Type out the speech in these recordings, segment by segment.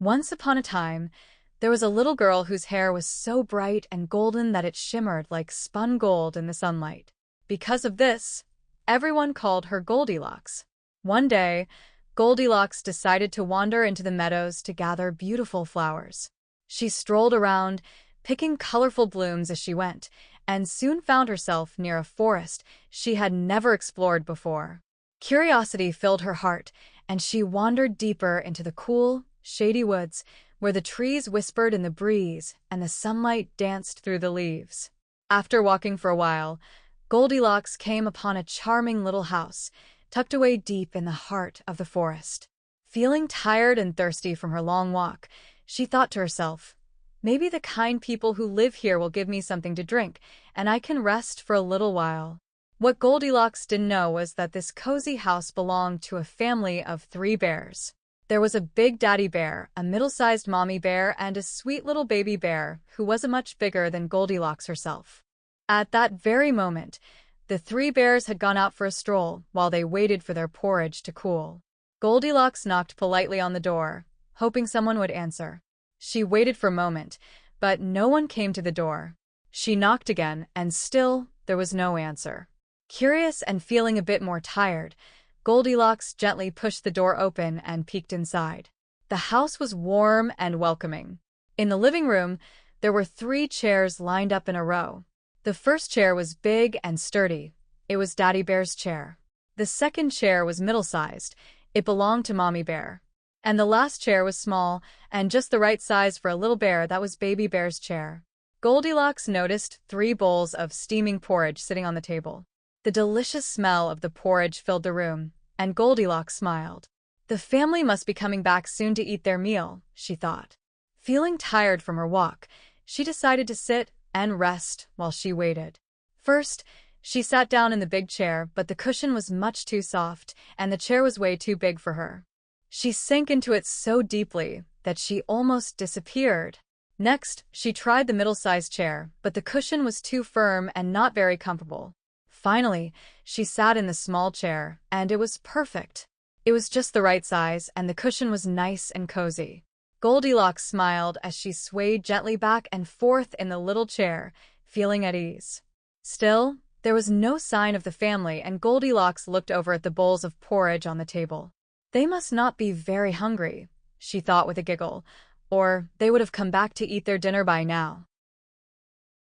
Once upon a time, there was a little girl whose hair was so bright and golden that it shimmered like spun gold in the sunlight. Because of this, everyone called her Goldilocks. One day, Goldilocks decided to wander into the meadows to gather beautiful flowers. She strolled around, picking colorful blooms as she went, and soon found herself near a forest she had never explored before. Curiosity filled her heart, and she wandered deeper into the cool, shady woods, where the trees whispered in the breeze and the sunlight danced through the leaves. After walking for a while, Goldilocks came upon a charming little house, tucked away deep in the heart of the forest. Feeling tired and thirsty from her long walk, she thought to herself, "Maybe the kind people who live here will give me something to drink, and I can rest for a little while." What Goldilocks didn't know was that this cozy house belonged to a family of 3 bears. There was a big daddy bear, a middle-sized mommy bear, and a sweet little baby bear who wasn't much bigger than Goldilocks herself. At that very moment, the 3 bears had gone out for a stroll while they waited for their porridge to cool. Goldilocks knocked politely on the door, hoping someone would answer. She waited for a moment, but no one came to the door. She knocked again, and still there was no answer. Curious and feeling a bit more tired, Goldilocks gently pushed the door open and peeked inside. The house was warm and welcoming. In the living room, there were 3 chairs lined up in a row. The first chair was big and sturdy. It was Daddy Bear's chair. The second chair was middle-sized. It belonged to Mommy Bear. And the last chair was small and just the right size for a little bear. That was Baby Bear's chair. Goldilocks noticed 3 bowls of steaming porridge sitting on the table. The delicious smell of the porridge filled the room, and Goldilocks smiled. The family must be coming back soon to eat their meal, she thought. Feeling tired from her walk, she decided to sit and rest while she waited. First, she sat down in the big chair, but the cushion was much too soft, and the chair was way too big for her. She sank into it so deeply that she almost disappeared. Next, she tried the middle-sized chair, but the cushion was too firm and not very comfortable. Finally, she sat in the small chair, and it was perfect. It was just the right size, and the cushion was nice and cozy. Goldilocks smiled as she swayed gently back and forth in the little chair, feeling at ease. Still, there was no sign of the family, and Goldilocks looked over at the bowls of porridge on the table. They must not be very hungry, she thought with a giggle, or they would have come back to eat their dinner by now.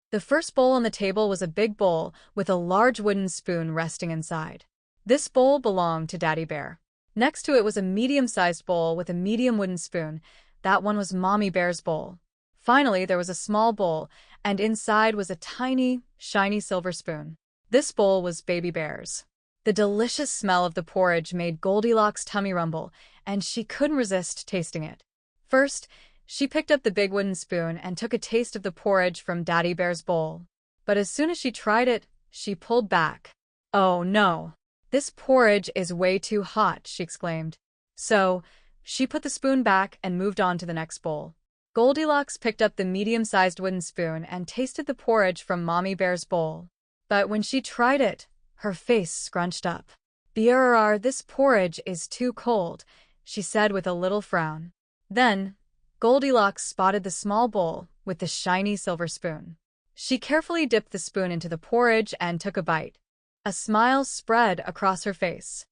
The first bowl on the table was a big bowl with a large wooden spoon resting inside. This bowl belonged to Daddy Bear. Next to it was a medium-sized bowl with a medium wooden spoon. That one was Mommy Bear's bowl. Finally, there was a small bowl, and inside was a tiny, shiny silver spoon. This bowl was Baby Bear's. The delicious smell of the porridge made Goldilocks' tummy rumble, and she couldn't resist tasting it. First, she picked up the big wooden spoon and took a taste of the porridge from Daddy Bear's bowl. But as soon as she tried it, she pulled back. "Oh no! This porridge is way too hot," she exclaimed. So, she put the spoon back and moved on to the next bowl. Goldilocks picked up the medium-sized wooden spoon and tasted the porridge from Mommy Bear's bowl. But when she tried it, her face scrunched up. "Brrr, this porridge is too cold," she said with a little frown. Then, Goldilocks spotted the small bowl with the shiny silver spoon. She carefully dipped the spoon into the porridge and took a bite. A smile spread across her face.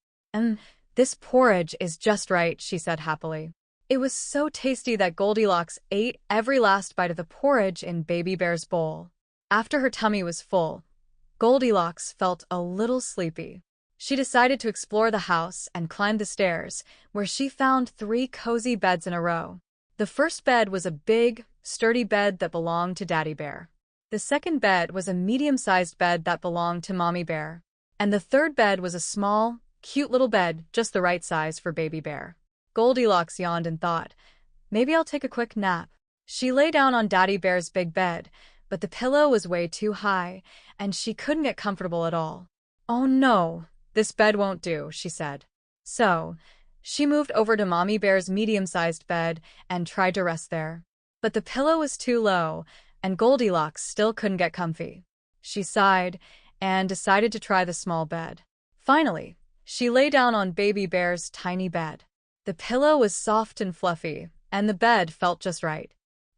This porridge is just right," she said happily. It was so tasty that Goldilocks ate every last bite of the porridge in Baby Bear's bowl. After her tummy was full, Goldilocks felt a little sleepy. She decided to explore the house and climbed the stairs, where she found 3 cozy beds in a row. The first bed was a big, sturdy bed that belonged to Daddy Bear. The second bed was a medium-sized bed that belonged to Mommy Bear. And the third bed was a small, cute little bed, just the right size for Baby Bear. Goldilocks yawned and thought, "Maybe I'll take a quick nap." She lay down on Daddy Bear's big bed, but the pillow was way too high, and she couldn't get comfortable at all. "Oh no, this bed won't do," she said. So, she moved over to Mommy Bear's medium-sized bed and tried to rest there. But the pillow was too low, and Goldilocks still couldn't get comfy. She sighed and decided to try the small bed. Finally, she lay down on Baby Bear's tiny bed. The pillow was soft and fluffy, and the bed felt just right.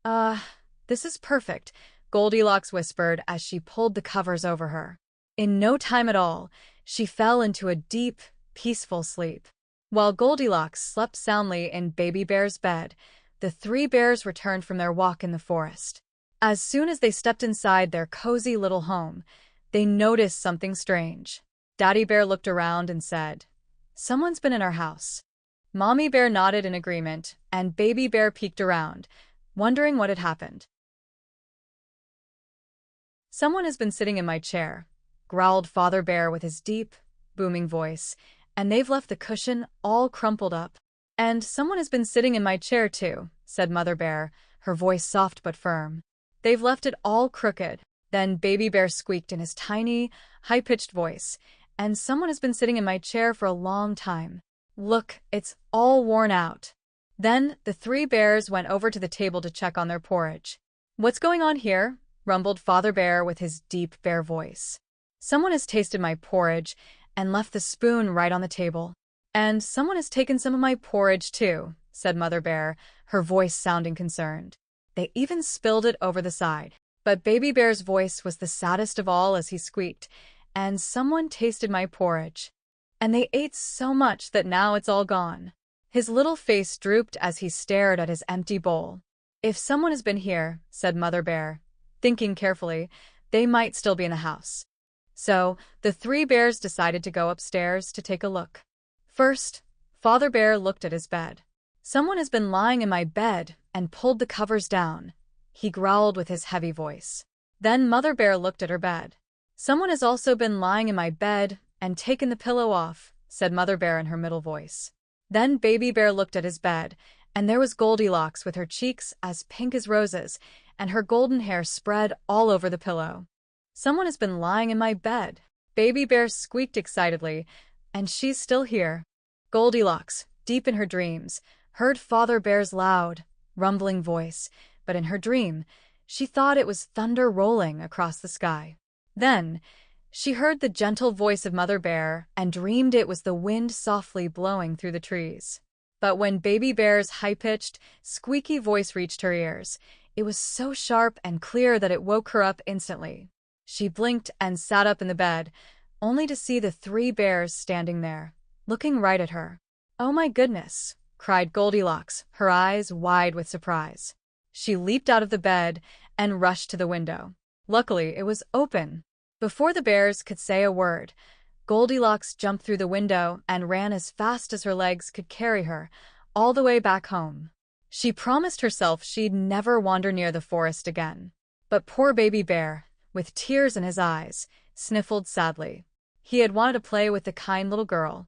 Uh, this is perfect, Goldilocks whispered as she pulled the covers over her. In no time at all, she fell into a deep, peaceful sleep. While Goldilocks slept soundly in Baby Bear's bed, the three bears returned from their walk in the forest. As soon as they stepped inside their cozy little home, they noticed something strange. Daddy Bear looked around and said, "Someone's been in our house." Mommy Bear nodded in agreement, and Baby Bear peeked around, wondering what had happened. "Someone has been sitting in my chair," growled Father Bear with his deep, booming voice, "and they've left the cushion all crumpled up." "And someone has been sitting in my chair too," said Mother Bear, her voice soft but firm. "They've left it all crooked." Then Baby Bear squeaked in his tiny, high-pitched voice, "And someone has been sitting in my chair for a long time. Look, it's all worn out." Then the three bears went over to the table to check on their porridge. "What's going on here?" rumbled Father Bear with his deep bear voice. "Someone has tasted my porridge and left the spoon right on the table." "And someone has taken some of my porridge too," said Mother Bear, her voice sounding concerned. "They even spilled it over the side." But Baby Bear's voice was the saddest of all as he squeaked, "And someone tasted my porridge. And they ate so much that now it's all gone." His little face drooped as he stared at his empty bowl. "If someone has been here," said Mother Bear, thinking carefully, "they might still be in the house." So the three bears decided to go upstairs to take a look. First, Father Bear looked at his bed. "Someone has been lying in my bed and pulled the covers down," he growled with his heavy voice. Then Mother Bear looked at her bed. "Someone has also been lying in my bed and taken the pillow off," said Mother Bear in her middle voice. Then Baby Bear looked at his bed, and there was Goldilocks with her cheeks as pink as roses and her golden hair spread all over the pillow. "Someone has been lying in my bed," Baby Bear squeaked excitedly, "and she's still here." Goldilocks, deep in her dreams, heard Father Bear's loud, rumbling voice, but in her dream, she thought it was thunder rolling across the sky. Then, she heard the gentle voice of Mother Bear and dreamed it was the wind softly blowing through the trees. But when Baby Bear's high-pitched, squeaky voice reached her ears, it was so sharp and clear that it woke her up instantly. She blinked and sat up in the bed, only to see the three bears standing there, looking right at her. "Oh my goodness!" cried Goldilocks, her eyes wide with surprise. She leaped out of the bed and rushed to the window. Luckily, it was open. Before the bears could say a word, Goldilocks jumped through the window and ran as fast as her legs could carry her, all the way back home. She promised herself she'd never wander near the forest again. But poor Baby Bear, with tears in his eyes, sniffled sadly. He had wanted to play with the kind little girl.